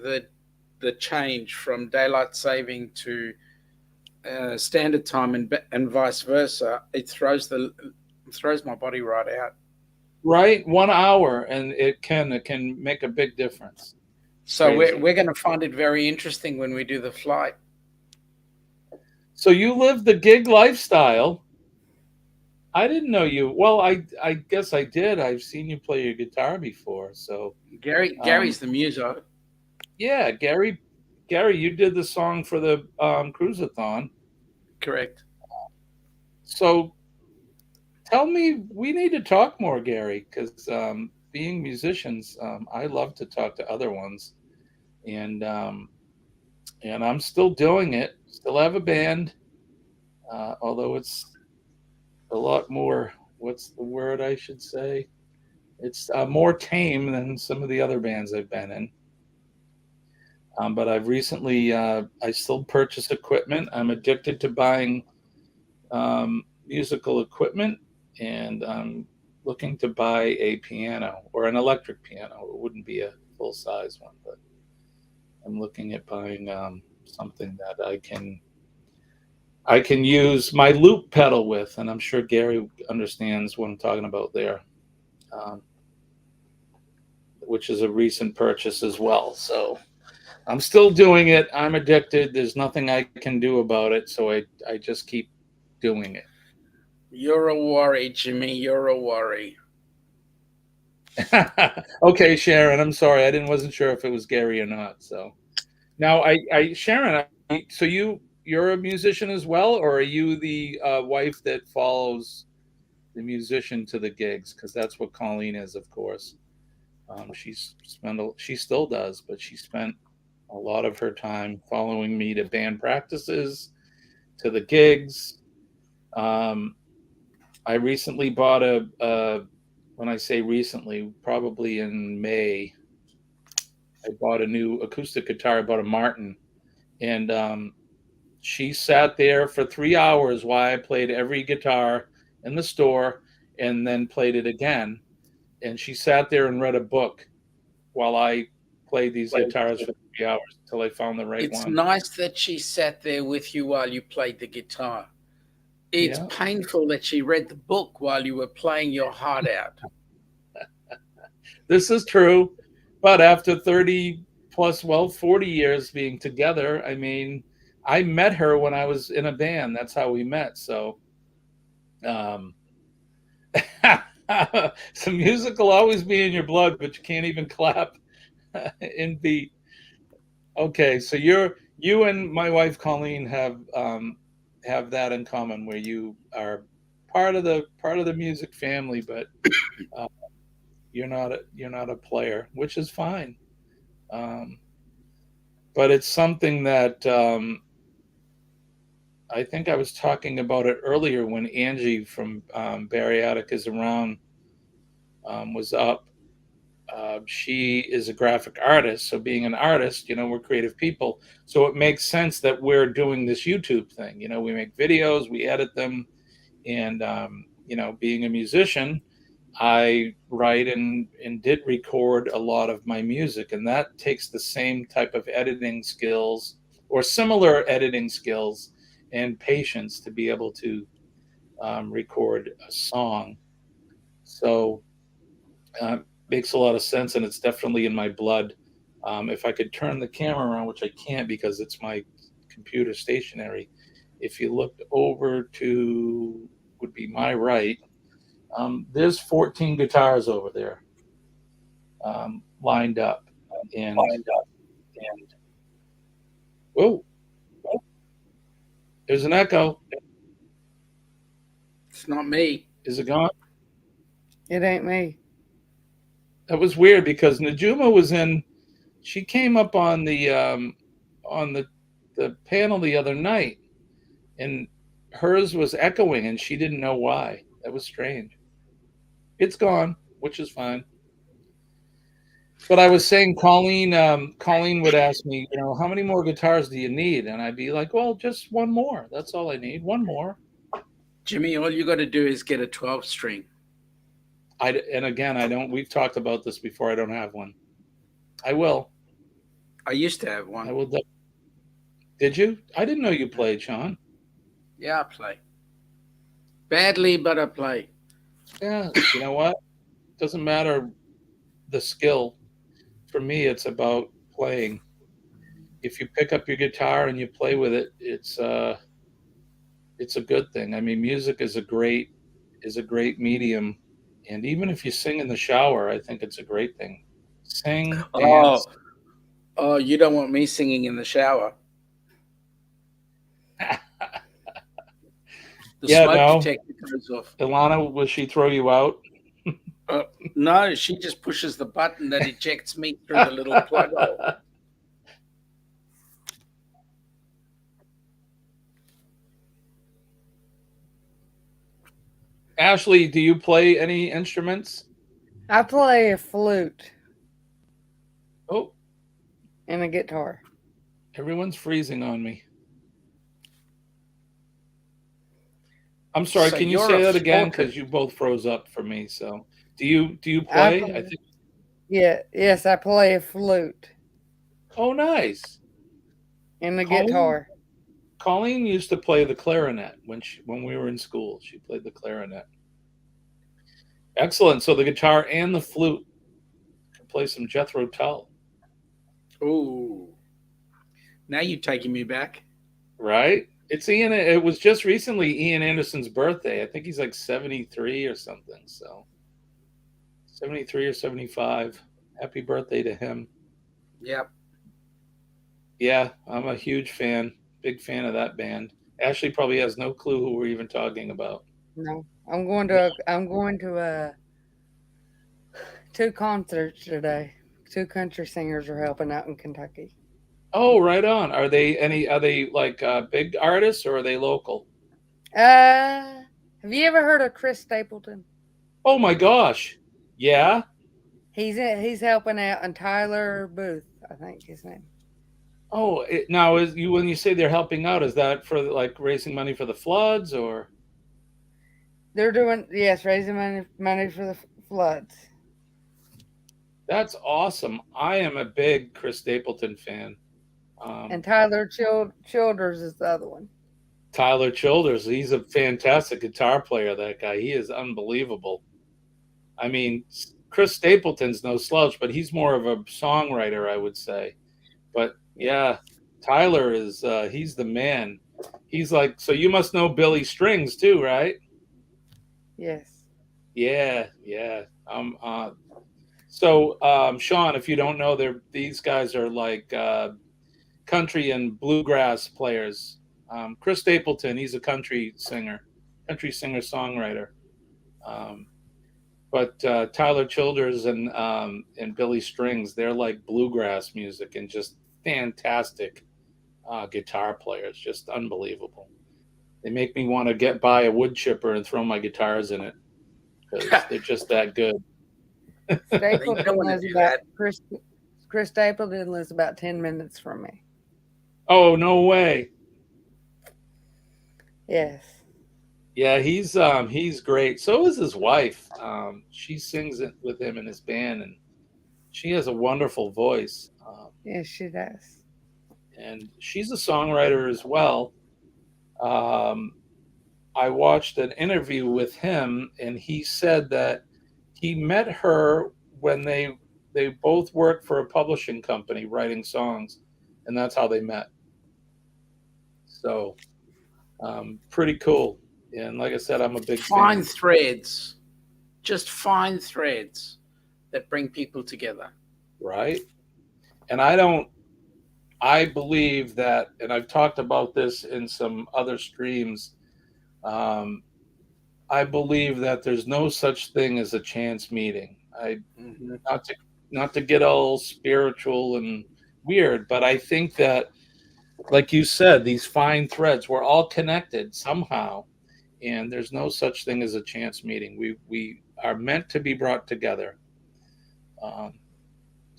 the change from daylight saving to standard time and vice versa, it throws my body right out. right 1 hour, and it can make a big difference. It's So crazy. we're going to find it very interesting when we do the flight. So you live the gig lifestyle. I didn't know you. Well, I guess I did. I've seen you play your guitar before. So Gary's the muso. yeah, Gary, you did the song for the Cruisathon. Correct. So tell me, we need to talk more, Gary, because being musicians, I love to talk to other ones, and I'm still doing it. Still have a band, although it's a lot more. What's the word I should say? It's more tame than some of the other bands I've been in. But I've recently, I still purchase equipment. I'm addicted to buying musical equipment, and I'm looking to buy a piano or an electric piano. It wouldn't be a full size one, but I'm looking at buying something that I can use my loop pedal with, and I'm sure Gary understands what I'm talking about there, um, which is a recent purchase as well. So I'm still doing it. I'm addicted. There's nothing I can do about it, so I just keep doing it. You're a worry, Jimmy. You're a worry. Okay, Sharon. I'm sorry. Wasn't sure if it was Gary or not. So now, Sharon. So you're a musician as well, or are you the wife that follows the musician to the gigs? Because that's what Colleen is, of course. She still does, but she spent a lot of her time following me to band practices to the gigs. I recently bought when I say recently, probably in May, I bought a new acoustic guitar. I bought a Martin, and she sat there for 3 hours while I played every guitar in the store and then played it again. And she sat there and read a book while I played these guitars for 3 hours until I found the right It's one. nice that she sat there with you while you played the guitar. It's Yeah. painful that she read the book while you were playing your heart out. This is true. But after 30 plus, 40 years being together, I mean, I met her when I was in a band. That's how we met. So, so music will always be in your blood, but you can't even clap in beat. Okay, so you and my wife Colleen have that in common, where you are part of the music family, but you're not a player, which is fine. But it's something that I think I was talking about it earlier when Angie from Bariatric is Around was up. She is a graphic artist, so being an artist, we're creative people. So it makes sense that we're doing this YouTube thing. We make videos, we edit them, and being a musician, I write and did record a lot of my music, and that takes the same type of editing skills or similar editing skills and patience to be able to record a song. So makes a lot of sense, and it's definitely in my blood. If I could turn the camera around, which I can't because it's my computer stationary, if you looked over to would be my right, there's 14 guitars over there lined up, and whoa, there's an echo. It's not me. Is it gone? It ain't me. That was weird because Najuma was in. She came up on the panel the other night, and hers was echoing, and she didn't know why. That was strange. It's gone, which is fine. But I was saying, Colleen would ask me, how many more guitars do you need? And I'd be like, well, just one more. That's all I need. One more. Jimmy, all you got to do is get a 12-string. And again, I don't. We've talked about this before. I don't have one. I will. I used to have one. I will. Did you? I didn't know you played, Sean. Yeah, I play. Badly, but I play. Yeah. You know what? Doesn't matter the skill. For me, it's about playing. If you pick up your guitar and you play with it, it's a good thing. I mean, music is a great medium, and even if you sing in the shower, I think it's a great thing. Sing, dance. Oh, you don't want me singing in the shower. The smoke detector goes off. Ilana, will she throw you out? No, she just pushes the button that ejects me through the little plug hole. Ashley, do you play any instruments? I play a flute. Oh. And a guitar. Everyone's freezing on me. I'm sorry, can you say that again? Because you both froze up for me. So do you play? I think. Yeah, yes, I play a flute. Oh, nice. And the guitar. Colleen used to play the clarinet when we were in school. She played the clarinet. Excellent. So the guitar and the flute. Can play some Jethro Tull. Ooh. Now you're taking me back. Right? It's Ian. It was just recently Ian Anderson's birthday. I think he's like 73 or something. So 73 or 75. Happy birthday to him. Yep. Yeah, I'm a huge fan. Big fan of that band. Ashley probably has no clue who we're even talking about. No. I'm going to 2 concerts today. 2 country singers are helping out in Kentucky. Oh, right on. Are they like big artists or are they local? Have you ever heard of Chris Stapleton? Oh my gosh. Yeah. He's helping out, and Tyler Booth, I think his name. Oh, now is you when you say they're helping out, is that for like raising money for the floods or? They're doing, yes, raising money for the floods. That's awesome. I am a big Chris Stapleton fan. And Tyler Childers is the other one. Tyler Childers, he's a fantastic guitar player. That guy, he is unbelievable. I mean, Chris Stapleton's no slouch, but he's more of a songwriter, I would say. But yeah, Tyler is he's the man. He's like, so you must know Billy Strings too, right? Yes. Yeah, yeah. So Sean, if you don't know, these guys are like country and bluegrass players. Chris Stapleton, he's a country singer songwriter. Um, but Tyler Childers and Billy Strings, they're like bluegrass music and just fantastic guitar players, just unbelievable. They make me want to buy a wood chipper and throw my guitars in it because they're just that good. Stapleton lives about Chris Stapleton lives about 10 minutes from me. Oh, no way. Yes. Yeah, he's great. So is his wife. She sings it with him in his band, and she has a wonderful voice. Yes, she does. And she's a songwriter as well. Um, I watched an interview with him, and he said that he met her when they both worked for a publishing company writing songs, and that's how they met. So pretty cool. And like I said, I'm a big Fine fan. threads, just fine threads that bring people together. Right? And I believe that, and I've talked about this in some other streams. I believe that there's no such thing as a chance meeting. Not to get all spiritual and weird, but I think that, like you said, these fine threads, we're all connected somehow, and there's no such thing as a chance meeting. We are meant to be brought together.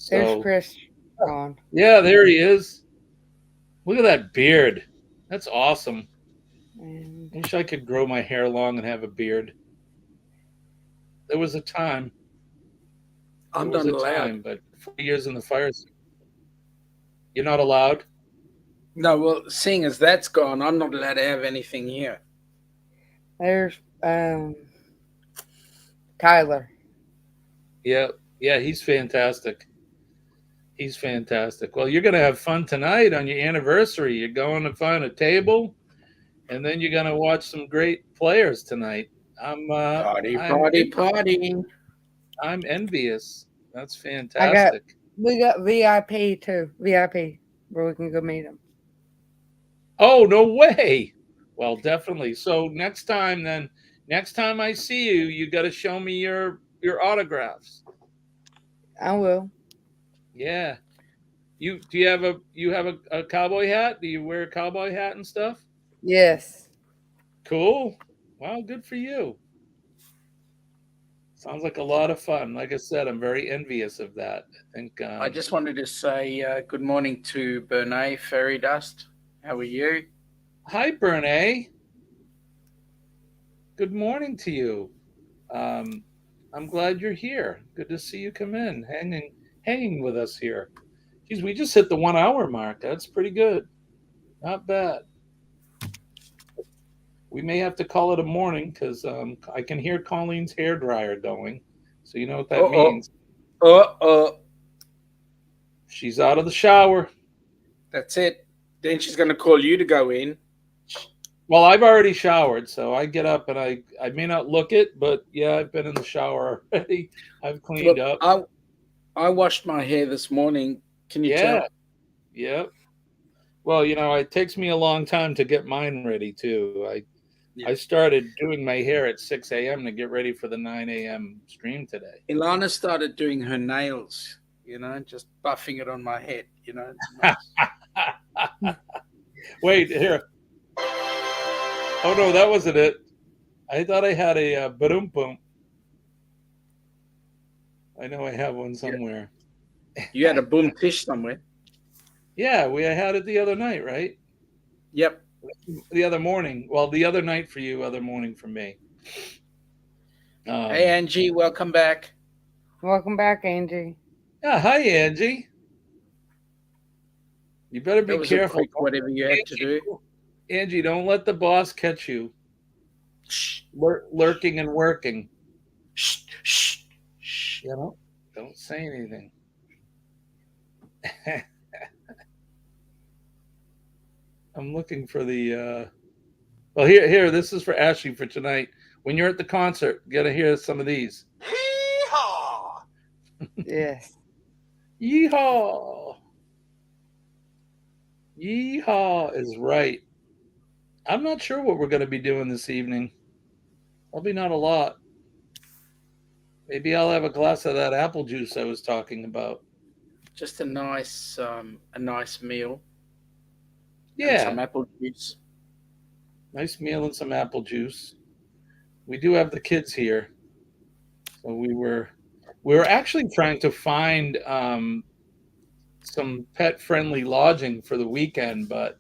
There's Chris on. Yeah, there he is. Look at that beard. That's awesome. And I wish I could grow my hair long and have a beard. There was a time. I'm There was not a allowed. time, but 4 years in the fire. You're not allowed? No, well, seeing as that's gone, I'm not allowed to have anything here. there's Tyler. Yeah, yeah, he's fantastic. He's fantastic. Well, you're going to have fun tonight on your anniversary. You're going to find a table, and then you're going to watch some great players tonight. Party. I'm envious. That's fantastic. We got VIP too. VIP where we can go meet him. Oh, no way. Well, definitely. So next time I see you, you got to show me your autographs. I will. Yeah. Do you have a cowboy hat? Do you wear a cowboy hat and stuff? Yes. Cool. Well, good for you. Sounds like a lot of fun. Like I said, I'm very envious of that. I think I just wanted to say good morning to Bernay Fairy Dust. How are you? Hi, Bernay. Good morning to you. I'm glad you're here. Good to see you come in, hanging with us here. Geez, we just hit the 1 hour mark. That's pretty good. Not bad. We may have to call it a morning because I can hear Colleen's hair dryer going. So you know what that means. She's out of the shower. That's it. Then she's going to call you to go in. Well, I've already showered, so I get up and I may not look it, but yeah, I've been in the shower already. I've cleaned up. I washed my hair this morning. Can you tell? Yeah. Well, it takes me a long time to get mine ready too. I started doing my hair at 6 a.m. to get ready for the 9 a.m. stream today. Ilana started doing her nails just buffing it on my head, nice. Wait, here. Oh, no, that wasn't it. I thought I had a ba-dum boom. I know I have one somewhere. You had a boom fish somewhere. Yeah, I had it the other night, right? Yep. The other morning. Well, the other night for you, other morning for me. Hey, Angie, welcome back. Welcome back, Angie. Yeah, hi, Angie. You better be careful. Whatever you had to do. Angie, don't let the boss catch you. Shh. Lurking and working. Shh. Shh. Shh. Don't say anything. I'm looking for the well, here, this is for Ashley for tonight. When you're at the concert, you gotta hear some of these. Hee-haw! Yes. Yeehaw! Yeehaw is right. I'm not sure what we're gonna be doing this evening. Probably not a lot. Maybe I'll have a glass of that apple juice I was talking about. Just a nice meal. Yeah. And some apple juice. Nice meal and some apple juice. We do have the kids here. So we were actually trying to find some pet-friendly lodging for the weekend, but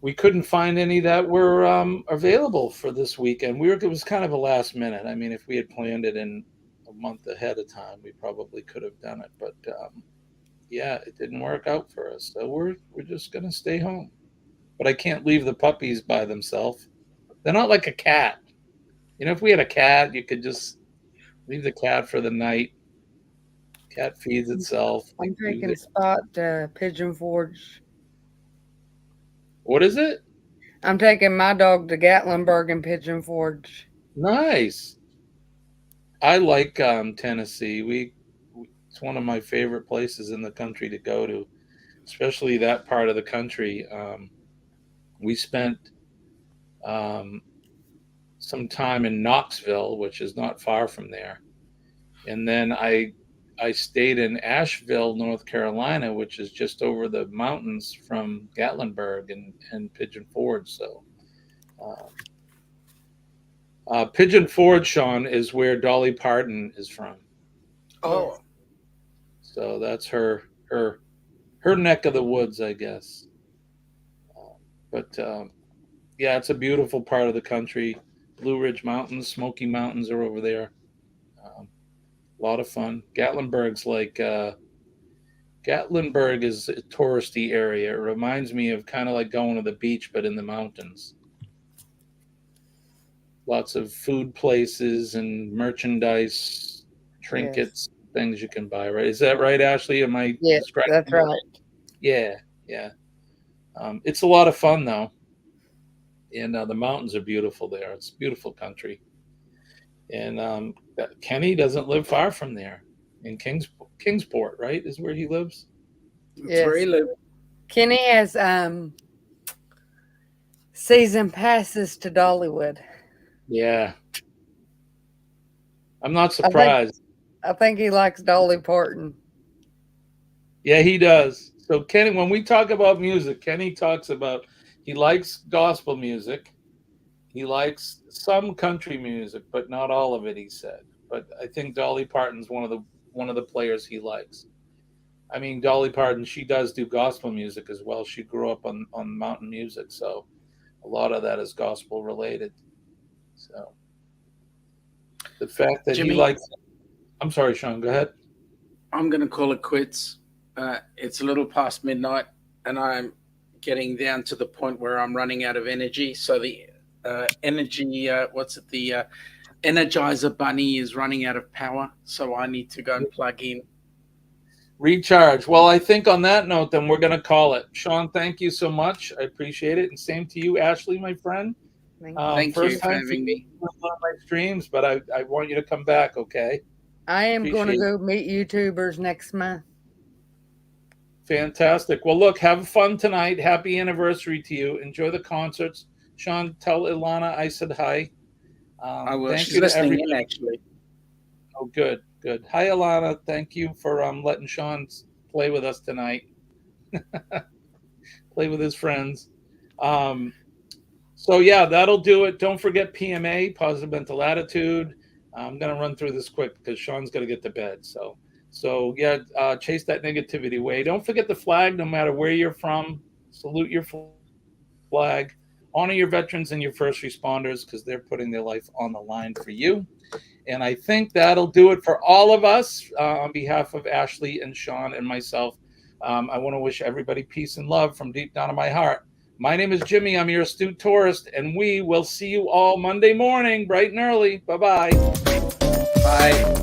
we couldn't find any that were available for this weekend. It was kind of a last minute. I mean, if we had planned it in a month ahead of time, we probably could have done it. But yeah, it didn't work out for us. So we're just gonna stay home. But I can't leave the puppies by themselves. They're not like a cat. If we had a cat, you could just leave the cat for the night. Cat feeds itself. I'm taking Spot to Pigeon Forge. What is it? I'm taking my dog to Gatlinburg and Pigeon Forge. Nice. I like Tennessee. It's one of my favorite places in the country to go to, especially that part of the country. We spent some time in Knoxville, which is not far from there, and then I stayed in Asheville, North Carolina, which is just over the mountains from Gatlinburg and Pigeon Forge. So Pigeon Forge, Sean, is where Dolly Parton is from. Oh. So that's her neck of the woods, I guess. But yeah, it's a beautiful part of the country. Blue Ridge Mountains, Smoky Mountains are over there. A lot of fun. Gatlinburg is a touristy area. It reminds me of kind of like going to the beach, but in the mountains. Lots of food places and merchandise, trinkets, things you can buy, right? Is that right, Ashley? Am I describing that's right. Yeah. It's a lot of fun, though. And the mountains are beautiful there. It's a beautiful country. And Kenny doesn't live far from there in Kingsport, right? Is where he lives. That's where he lives. Kenny has season passes to Dollywood. Yeah. I'm not surprised. I think he likes Dolly Parton. Yeah, he does. So Kenny, when we talk about music, Kenny talks about he likes gospel music. He likes some country music, but not all of it, he said. But I think Dolly Parton's one of the players he likes. I mean, Dolly Parton, she does do gospel music as well. She grew up on mountain music, so a lot of that is gospel related. So the fact that Jimmy, he likes... I'm sorry, Sean, go ahead. I'm going to call it quits. It's a little past midnight, and I'm getting down to the point where I'm running out of energy. So the Energizer Bunny is running out of power, so I need to go and plug in. Recharge. Well, I think on that note, then we're going to call it. Sean, thank you so much. I appreciate it. And same to you, Ashley, my friend. Thank first you for time having me. On my streams, but I want you to come back, okay? I am going to go meet YouTubers next month. Fantastic. Well, look, have fun tonight. Happy anniversary to you. Enjoy the concerts. Sean, tell Ilana I said hi. I will. She's listening in, actually. Oh, good. Good. Hi, Alana. Thank you for letting Sean play with us tonight. Play with his friends. So yeah, that'll do it. Don't forget PMA, positive mental attitude. I'm gonna run through this quick because Sean's gonna get to bed. So yeah, chase that negativity away. Don't forget the flag, no matter where you're from. Salute your flag. Honor your veterans and your first responders because they're putting their life on the line for you. And I think that'll do it for all of us. On behalf of Ashley and Sean and myself, I want to wish everybody peace and love from deep down in my heart. My name is Jimmy. I'm your astute tourist, and we will see you all Monday morning, bright and early. Bye-bye. Bye.